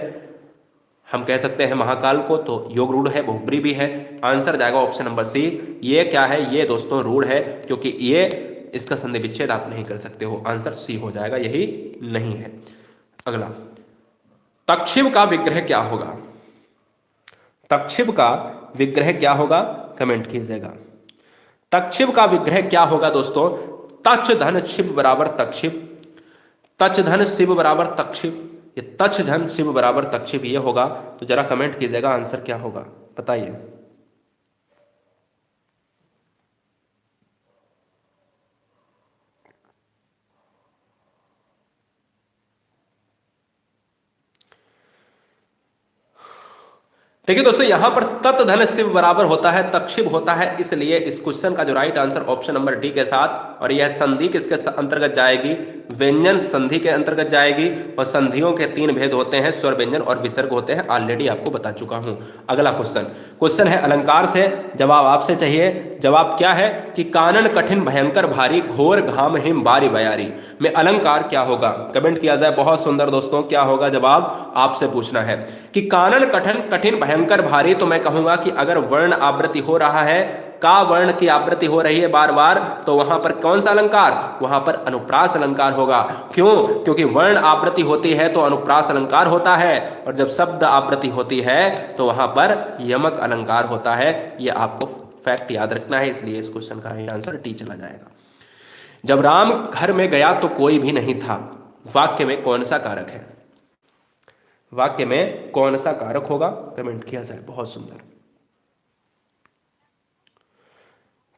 हम कह सकते हैं महाकाल को, तो योग रूढ़ है, बहुब्री भी है। आंसर जाएगा ऑप्शन नंबर सी। ये क्या है? ये दोस्तों रूढ़ है, क्योंकि ये इसका संधि विच्छेद आप नहीं कर सकते हो। आंसर सी हो जाएगा, यही नहीं है। अगला, तक्षिब का विग्रह क्या होगा? तक्षिब का विग्रह क्या होगा? कमेंट कीजिएगा। तक्षिब का विग्रह क्या होगा दोस्तों? तच धन शिव बराबर तक्षिब, तच धन शिव बराबर तक्षिब, ये तच धन शिव बराबर तक्षिब ये होगा। तो जरा कमेंट कीजिएगा आंसर क्या होगा, बताइए। देखिए दोस्तों, यहां पर तत् धन शिव बराबर होता है तक्षिब होता है, इसलिए इस क्वेश्चन का जो right answer option number D के साथ, और यह संधि किसके अंतर्गत जाएगी? व्यंजन संधि के अंतर्गत जाएगी। और संधियों के तीन भेद होते हैं, स्वर, व्यंजन और विसर्ग होते हैं, ऑलरेडी आपको बता चुका हूं। अगला क्वेश्चन है अलंकार से, जवाब आपसे चाहिए। जवाब क्या है कि कानन कठिन भयंकर भारी, घोर घाम हिम बारी बयारी में अलंकार क्या होगा? कमेंट किया जाए। बहुत सुंदर दोस्तों, क्या होगा जवाब आपसे पूछना है कि कानन कठिन कठिन भयंकर भारी। तो मैं कहूंगा कि अगर वर्ण आवृत्ति हो रहा है, का वर्ण की आवृत्ति हो रही है बार बार, तो वहां पर कौन सा अलंकार? वहां पर अनुप्रास अलंकार होगा। क्यों? क्योंकि वर्ण आवृत्ति होती है तो अनुप्रास अलंकार होता है, और जब शब्द आवृत्ति होती है तो वहां पर यमक अलंकार होता है। यह आपको फैक्ट याद रखना है, इसलिए इस क्वेश्चन का राइट आंसर टी चला जाएगा। जब राम घर में गया तो कोई भी नहीं था, वाक्य में कौन सा कारक है? वाक्य में कौन सा कारक होगा? कमेंट किया जाए। बहुत सुंदर।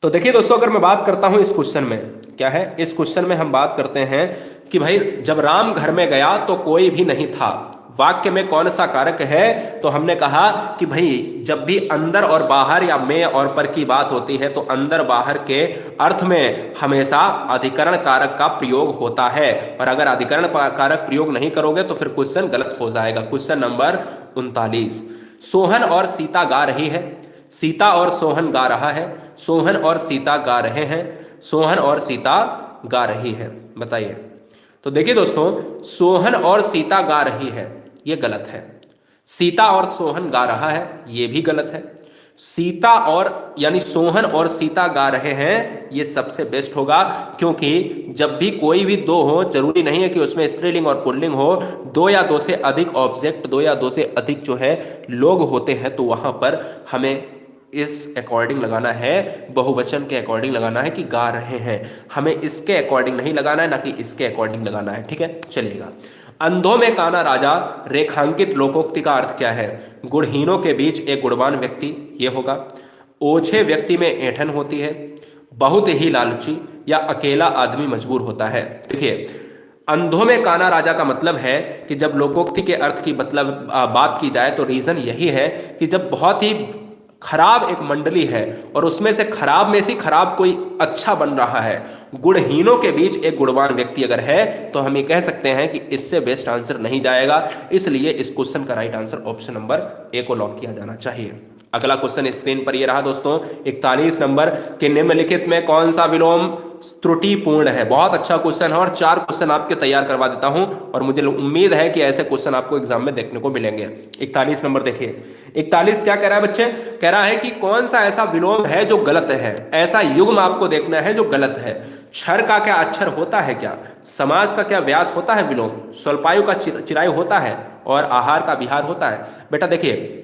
तो देखिए दोस्तों, अगर मैं बात करता हूं इस क्वेश्चन में, क्या है इस क्वेश्चन में हम बात करते हैं कि भाई जब राम घर में गया तो कोई भी नहीं था, वाक्य में कौन सा कारक है? तो हमने कहा कि भाई जब भी अंदर और बाहर या में और पर की बात होती है तो अंदर बाहर के अर्थ में हमेशा अधिकरण कारक का प्रयोग होता है, और अगर अधिकरण कारक प्रयोग नहीं करोगे तो फिर क्वेश्चन गलत हो जाएगा। क्वेश्चन नंबर 39, सोहन और सीता गा रही है, सीता और सोहन गा रहा है, सोहन और सीता गा रहे हैं, सोहन और सीता गा रही है, बताइए। तो देखिए दोस्तों, सोहन और सीता गा रही है ये गलत है, सीता और सोहन गा रहा है ये भी गलत है, सीता और यानी सोहन और सीता गा रहे हैं ये सबसे बेस्ट होगा। क्योंकि जब भी कोई भी दो हो, जरूरी नहीं है कि उसमें स्त्रीलिंग और पुल्लिंग हो, दो या दो से अधिक ऑब्जेक्ट, दो या दो से अधिक जो है लोग होते हैं, तो वहां पर हमें इस अकॉर्डिंग लगाना है, बहुवचन के अकॉर्डिंग लगाना है कि गा रहे हैं, हमें इसके अकॉर्डिंग नहीं लगाना है, ना कि इसके अकॉर्डिंग लगाना है। ठीक है, चलिएगा। अंधों में काना राजा, रेखांकित लोकोक्ति का अर्थ क्या है? गुणहीनों के बीच एक गुणवान व्यक्ति, ये होगा। ओछे व्यक्ति में ऐंठन होती है, बहुत ही लालची या अकेला आदमी मजबूर होता है। देखिए, अंधों में काना राजा का मतलब है कि जब लोकोक्ति के अर्थ की मतलब बात की जाए तो रीजन यही है कि जब बहुत ही खराब एक मंडली है और उसमें से खराब में से खराब कोई अच्छा बन रहा है, गुणहीनों के बीच एक गुणवान व्यक्ति अगर है, तो हम ये कह सकते हैं कि इससे बेस्ट आंसर नहीं जाएगा। इसलिए इस क्वेश्चन का right answer option number A को लॉक किया जाना चाहिए। अगला क्वेश्चन स्क्रीन पर ये रहा दोस्तों, 41 नंबर के निम्नलिखित में कौन सा विलोम त्रुटिपूर्ण है? बहुत अच्छा क्वेश्चन है और 4 क्वेश्चन आपके तैयार करवा देता हूं, और मुझे उम्मीद है कि ऐसे क्वेश्चन आपको एग्जाम में देखने को मिलेंगे। 41 नंबर देखिए, 41 क्या कह रहा है बच्चे? कह रहा है कि कौन सा ऐसा विलोम है जो गलत है, ऐसा युग्म आपको देखना है जो गलत है। क्षर का क्या अक्षर होता है क्या? समास का क्या व्यास होता है विलोम? स्वल्पायु का चिरायु होता है, और आहार का विहार होता है। बेटा देखिए,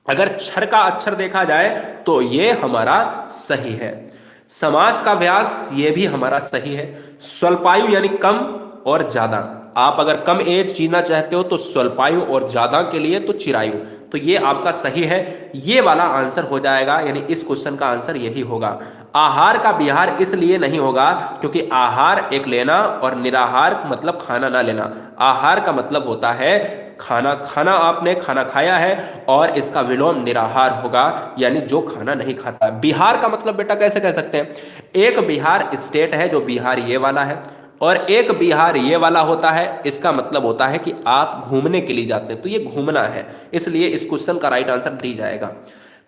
अगर क्षर का अक्षर देखा जाए तो ये हमारा सही है, समास का व्यास ये भी हमारा सही है, स्वल्पायु यानी कम और ज्यादा, आप अगर कम एज जीना चाहते हो तो स्वल्पायु और ज्यादा के लिए तो चिरायु, तो ये आपका सही है, ये वाला आंसर हो जाएगा, यानी इस क्वेश्चन का आंसर यही होगा। आहार का विहार इसलिए नहीं होगा क्योंकि आहार एक लेना और निराहार मतलब खाना ना लेना। आहार का मतलब होता है खाना, खाना आपने खाना खाया है, और इसका विलोम निराहार होगा, यानी जो खाना नहीं खाता। बिहार का मतलब बेटा कैसे कह सकते हैं? एक बिहार स्टेट है जो बिहार ये वाला है, और एक बिहार ये वाला होता है। इसका मतलब होता है कि आप घूमने के लिए जाते हैं, तो ये घूमना है, इसलिए इस क्वेश्चन का राइट आंसर दी जाएगा।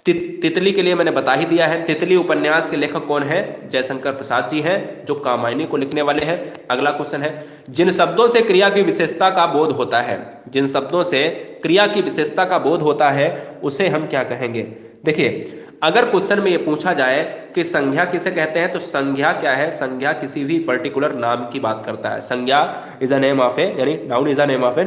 तितली के लिए मैंने बता ही दिया है। तितली उपन्यास के लेखक कौन है? जयशंकर प्रसाद जी हैं, जो कामायनी को लिखने वाले हैं। अगला क्वेश्चन है, जिन शब्दों से क्रिया की विशेषता का बोध होता है, जिन शब्दों से क्रिया की विशेषता का बोध होता है उसे हम क्या कहेंगे? देखिए अगर क्वेश्चन में ये पूछा जाए कि संज्ञा किसे कहते हैं, तो संज्ञा क्या है, संज्ञा किसी भी पर्टिकुलर नाम की बात करता है। संज्ञा इज अ नेम ऑफ ए, यानी noun is a name of a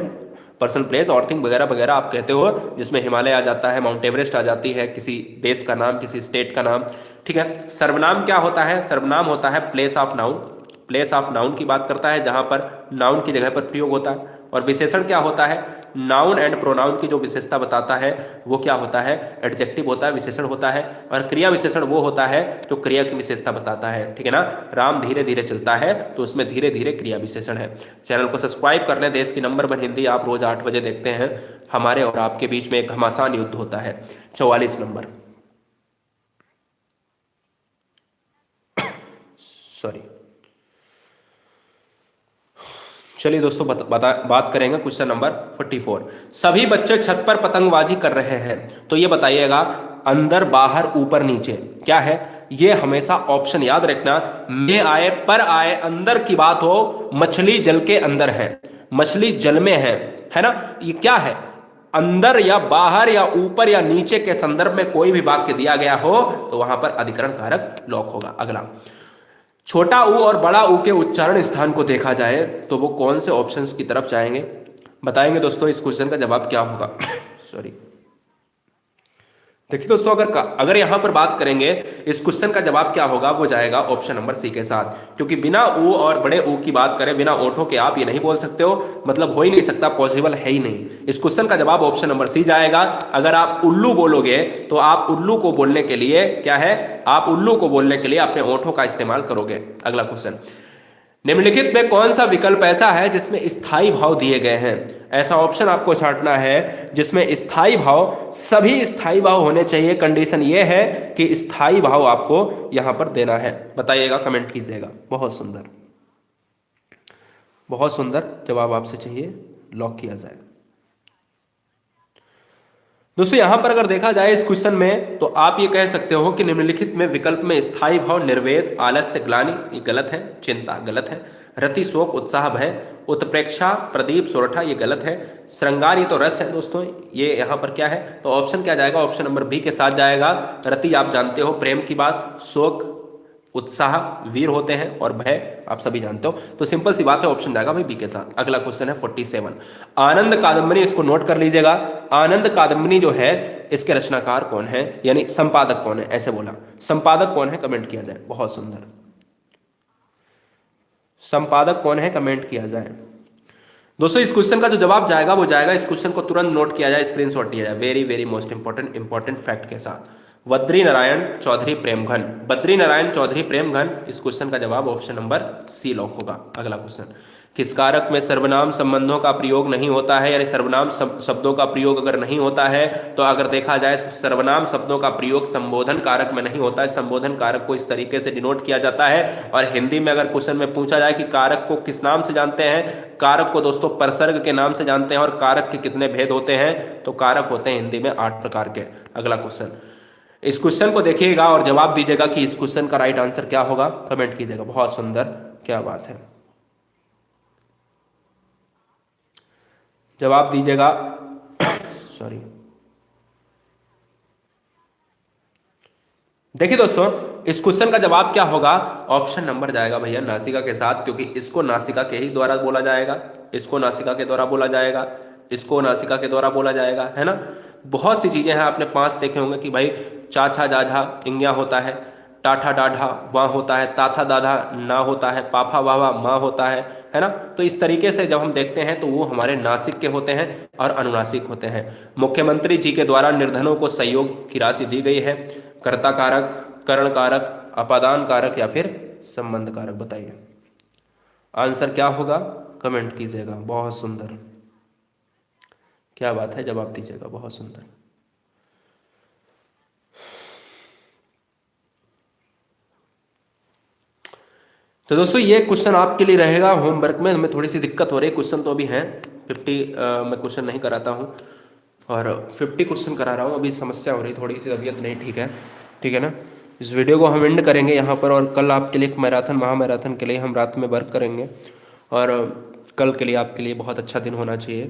person, place और थिंग वगैरह वगैरह आप कहते हो, जिसमें हिमालय आ जाता है, माउंट एवरेस्ट आ जाती है, किसी देश का नाम, किसी स्टेट का नाम, ठीक है। सर्वनाम क्या होता है, सर्वनाम होता है place of noun, place of noun की बात करता है जहां पर नाउन की जगह पर प्रयोग होता है। और विशेषण क्या होता है, नाउन एंड प्रोनाउन की जो विशेषता बताता है वो क्या होता है, एडजेक्टिव होता है, विशेषण होता है। और क्रिया विशेषण वो होता है जो क्रिया की विशेषता बताता है, ठीक है ना। राम धीरे धीरे चलता है तो उसमें धीरे धीरे क्रिया विशेषण है। चैनल को सब्सक्राइब कर लें। देश की नंबर 1 हिंदी आप रोज 8 बजे देखते हैं। हमारे और आपके बीच में एक घमासान युद्ध होता है। 44 नंबर, सॉरी, चलिए दोस्तों बात करेंगे क्वेश्चन नंबर 44। सभी बच्चे छत पर पतंगबाजी कर रहे हैं, तो ये बताइएगा अंदर, बाहर, ऊपर, नीचे क्या है। ये हमेशा ऑप्शन याद रखना, में आए, पर आए, अंदर की बात हो, मछली जल के अंदर है, मछली जल में है ना। ये क्या है, अंदर या बाहर या ऊपर या नीचे के संदर्भ में कोई भी वाक्य दिया गया हो तो वहां पर अधिकरण कारक लॉक होगा। अगला, छोटा ऊ और बड़ा ऊ के उच्चारण स्थान को देखा जाए तो वो कौन से ऑप्शंस की तरफ जाएंगे, बताएंगे दोस्तों। इस क्वेश्चन का जवाब क्या होगा सॉरी, देखिए दोस्तों, अगर यहां पर बात करेंगे इस क्वेश्चन का जवाब क्या होगा, वो जाएगा ऑप्शन नंबर सी के साथ। क्योंकि बिना ऊ और बड़े ऊ की बात करें, बिना ओठों के आप ये नहीं बोल सकते हो, मतलब हो ही नहीं सकता, पॉसिबल है ही नहीं। इस क्वेश्चन का जवाब ऑप्शन नंबर सी जाएगा। अगर आप उल्लू बोलोगे तो आप उल्लू को बोलने के लिए क्या है, आप उल्लू को बोलने के लिए अपने ओठों का इस्तेमाल करोगे। अगला क्वेश्चन, निम्नलिखित में कौन सा विकल्प ऐसा है जिसमें स्थायी भाव दिए गए हैं। ऐसा ऑप्शन आपको छांटना है जिसमें स्थायी भाव, सभी स्थायी भाव होने चाहिए। कंडीशन ये है कि स्थायी भाव आपको यहां पर देना है। बताइएगा, कमेंट कीजिएगा। बहुत सुंदर, बहुत सुंदर जवाब आपसे चाहिए, लॉक किया जाए। दोस्तों यहां पर अगर देखा जाए इस क्वेश्चन में, तो आप ये कह सकते हो कि निम्नलिखित में विकल्प में स्थायी भाव निर्वेद, आलस्य, ग्लानि, ये गलत है। चिंता गलत है। रति, शोक, उत्साह, भय, उत्प्रेक्षा, प्रदीप, सोरठा, ये गलत है। श्रृंगार, ये तो रस है दोस्तों, ये यहाँ पर क्या है, तो ऑप्शन क्या जाएगा, ऑप्शन नंबर बी के साथ जाएगा। रति आप जानते हो प्रेम की बात, शोक, उत्साह वीर होते हैं, और भय आप सभी जानते हो। तो सिंपल सी बात है, ऑप्शन जाएगा भाई बी के साथ। अगला क्वेश्चन है 47, आनंद कादंबरी, इसको नोट कर लीजिएगा। आनंद कादंबरी जो है इसके रचनाकार कौन है, यानी संपादक कौन है, ऐसे बोला, संपादक कौन है कमेंट किया जाए। बहुत सुंदर, संपादक कौन है कमेंट किया जाए। दोस्तों इस क्वेश्चन का जो जवाब जाएगा वो जाएगा, इस क्वेश्चन को तुरंत नोट किया जाए, स्क्रीनशॉट लिया जाए, very very most important fact के साथ। बद्री नारायण चौधरी प्रेमघन, बद्री नारायण चौधरी प्रेमघन, इस क्वेश्चन का जवाब ऑप्शन नंबर सी लॉक होगा। अगला क्वेश्चन, किस कारक में सर्वनाम संबंधों का प्रयोग नहीं होता है, यानी सर्वनाम शब्दों का प्रयोग अगर नहीं होता है, तो अगर देखा जाए तो सर्वनाम शब्दों का प्रयोग संबोधन कारक में नहीं होता है। संबोधन कारक को इस तरीके से डिनोट किया जाता है। और हिंदी में अगर क्वेश्चन में पूछा जाए कि कारक को किस नाम से जानते हैं, कारक को दोस्तों परसर्ग के नाम से जानते हैं। और कारक के कितने भेद होते हैं, तो कारक होते हैं हिंदी में 8 प्रकार के। अगला क्वेश्चन, इस क्वेश्चन को देखिएगा और जवाब दीजिएगा कि इस क्वेश्चन का राइट आंसर क्या होगा, कमेंट कीजिएगा। बहुत सुंदर, क्या बात है, जवाब दीजिएगा सॉरी। देखिए दोस्तों इस क्वेश्चन का जवाब क्या होगा, ऑप्शन नंबर जाएगा भैया नासिका के साथ, क्योंकि इसको नासिका के ही द्वारा बोला जाएगा, इसको नासिका के द्वारा बोला जाएगा, इसको नासिका के द्वारा बोला जाएगा, है ना। बहुत सी चीजें हैं, आपने 5 देखे होंगे कि भाई चाछा जाझा इंग्या होता है, टाठा डाढ़ा वहाँ होता है, ताथा दाधा ना होता है, पाफा वावा माँ होता है ना। तो इस तरीके से जब हम देखते हैं तो वो हमारे नासिक के होते हैं और अनुनासिक होते हैं। मुख्यमंत्री जी के द्वारा निर्धनों को सहयोग की राशि दी गई है। कर्ता कारक, करण कारक, अपादान कारक या फिर संबंध कारक, बताइए आंसर क्या होगा, कमेंट कीजिएगा। बहुत सुंदर, क्या बात है, जवाब दीजिएगा। बहुत सुंदर, तो दोस्तों ये क्वेश्चन आपके लिए रहेगा होमवर्क में। हमें थोड़ी सी दिक्कत हो रही है, क्वेश्चन तो अभी हैं 50 मैं क्वेश्चन नहीं कराता हूँ और 50 क्वेश्चन करा रहा हूँ। अभी समस्या हो रही, थोड़ी सी तबीयत नहीं ठीक है ना। इस वीडियो को हम एंड करेंगे यहाँ पर, और कल आपके लिए एक मैराथन, महामैराथन के लिए हम रात में वर्क करेंगे, और कल के लिए आपके लिए बहुत अच्छा दिन होना चाहिए।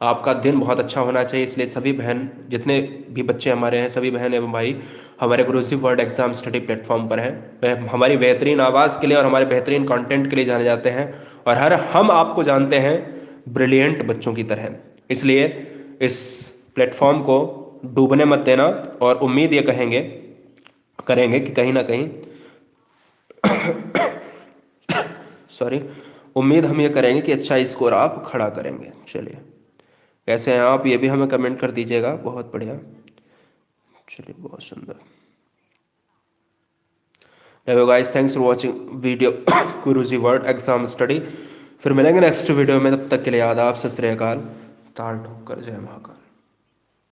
आपका दिन बहुत अच्छा होना चाहिए। इसलिए सभी बहन, जितने भी बच्चे हमारे हैं, सभी बहन एवं भाई हमारे गुरुजी वर्ल्ड एग्जाम स्टडी प्लेटफॉर्म पर हैं। वह हमारी बेहतरीन आवाज़ के लिए और हमारे बेहतरीन कंटेंट के लिए जाने जाते हैं, और हम आपको जानते हैं ब्रिलियंट बच्चों की तरह। इसलिए इस प्लेटफॉर्म को डूबने मत देना, और उम्मीद ये करेंगे कि कहीं ना कहीं सॉरी, उम्मीद हम ये करेंगे कि अच्छा स्कोर आप खड़ा करेंगे। चलिए, कैसे हैं आप, ये भी हमें कमेंट कर दीजिएगा। बहुत बढ़िया, चलिए, बहुत सुंदर। Hello guys, thanks for watching video Guruji world exam study. फिर मिलेंगे नेक्स्ट वीडियो में, तब तक के लिए आदाब, सत श्री अकाल, ताल ठोक कर जय महाकाल।